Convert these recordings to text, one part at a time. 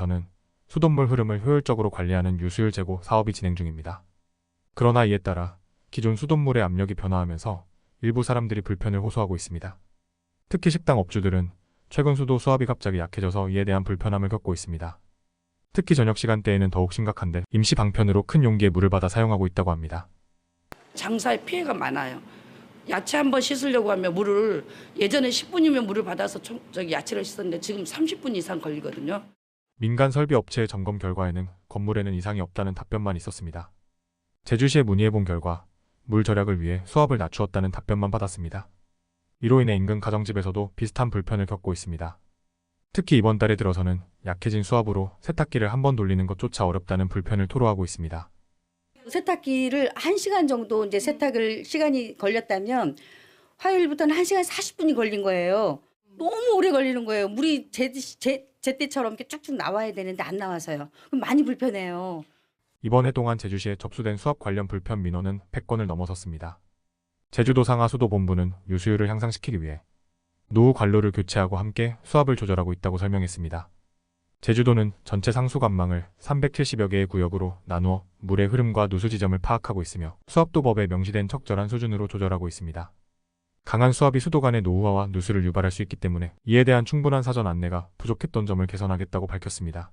저는 수돗물 흐름을 효율적으로 관리하는 유수율 제고 사업이 진행 중입니다. 그러나 이에 따라 기존 수돗물의 압력이 변화하면서 일부 사람들이 불편을 호소하고 있습니다. 특히 식당 업주들은 최근 수도 수압이 갑자기 약해져서 이에 대한 불편함을 겪고 있습니다. 특히 저녁 시간대에는 더욱 심각한데 임시 방편으로 큰 용기의 물을 받아 사용하고 있다고 합니다. 장사에 피해가 많아요. 야채 한번 씻으려고 하면 물을 예전에 10분이면 물을 받아서 야채를 씻었는데 지금 30분 이상 걸리거든요. 민간 설비 업체의 점검 결과에는 건물에는 이상이 없다는 답변만 있었습니다. 제주시에 문의해본 결과 물 절약을 위해 수압을 낮추었다는 답변만 받았습니다. 이로 인해 인근 가정집에서도 비슷한 불편을 겪고 있습니다. 특히 이번 달에 들어서는 약해진 수압으로 세탁기를 한 번 돌리는 것조차 어렵다는 불편을 토로하고 있습니다. 세탁기를 1시간 정도 이제 세탁을 시간이 걸렸다면 화요일부터는 1시간 40분이 걸린 거예요. 너무 오래 걸리는 거예요. 물이 제때처럼 이렇게 쭉쭉 나와야 되는데 안 나와서요. 그럼 많이 불편해요. 이번 해 동안 제주시에 접수된 수압 관련 불편 민원은 100건을 넘어섰습니다. 제주도 상하수도본부는 유수율을 향상시키기 위해 노후 관로를 교체하고 함께 수압을 조절하고 있다고 설명했습니다. 제주도는 전체 상수관망을 370여 개의 구역으로 나누어 물의 흐름과 누수 지점을 파악하고 있으며 수압도법에 명시된 적절한 수준으로 조절하고 있습니다. 강한 수압이 수도 간의 노후화와 누수를 유발할 수 있기 때문에 이에 대한 충분한 사전 안내가 부족했던 점을 개선하겠다고 밝혔습니다.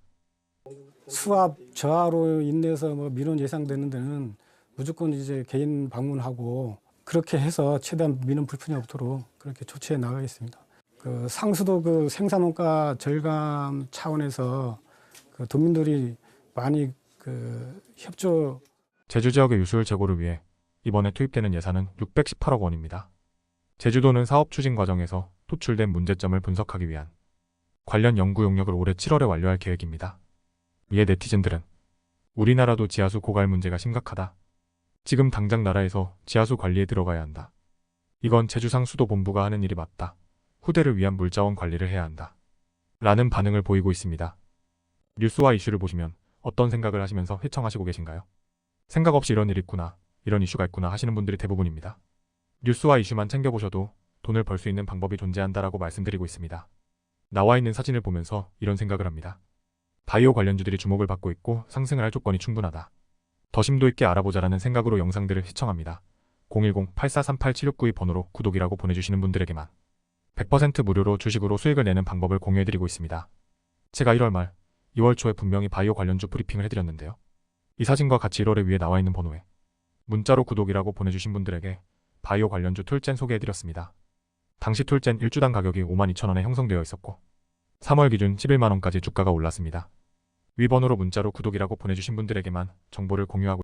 수압 저하로 인해서 민원 예상되는 데는 무조건 이제 개인 방문하고 그렇게 해서 최대한 민원 불편이 없도록 그렇게 조치해 나가겠습니다. 그 상수도 그 생산원가 절감 차원에서 그 도민들이 많이 그 협조. 제주 지역의 유수율 제고를 위해 이번에 투입되는 예산은 618억 원입니다. 제주도는 사업 추진 과정에서 토출된 문제점을 분석하기 위한 관련 연구 용역을 올해 7월에 완료할 계획입니다. 이에 네티즌들은 우리나라도 지하수 고갈 문제가 심각하다. 지금 당장 나라에서 지하수 관리에 들어가야 한다. 이건 제주상수도본부가 하는 일이 맞다. 후대를 위한 물자원 관리를 해야 한다. 라는 반응을 보이고 있습니다. 뉴스와 이슈를 보시면 어떤 생각을 하시면서 시청하시고 계신가요? 생각 없이 이런 일이 있구나, 이런 이슈가 있구나 하시는 분들이 대부분입니다. 뉴스와 이슈만 챙겨보셔도 돈을 벌 수 있는 방법이 존재한다라고 말씀드리고 있습니다. 나와 있는 사진을 보면서 이런 생각을 합니다. 바이오 관련주들이 주목을 받고 있고 상승을 할 조건이 충분하다. 더 심도 있게 알아보자라는 생각으로 영상들을 시청합니다. 010-8438-7692 번호로 구독이라고 보내주시는 분들에게만 100% 무료로 주식으로 수익을 내는 방법을 공유해드리고 있습니다. 제가 1월 말, 2월 초에 분명히 바이오 관련주 브리핑을 해드렸는데요. 이 사진과 같이 1월에 위에 나와 있는 번호에 문자로 구독이라고 보내주신 분들에게 바이오 관련주 툴젠 소개해드렸습니다. 당시 툴젠 1주당 가격이 52,000원에 형성되어 있었고 3월 기준 11만원까지 주가가 올랐습니다. 위 번호로 문자로 구독이라고 보내주신 분들에게만 정보를 공유하고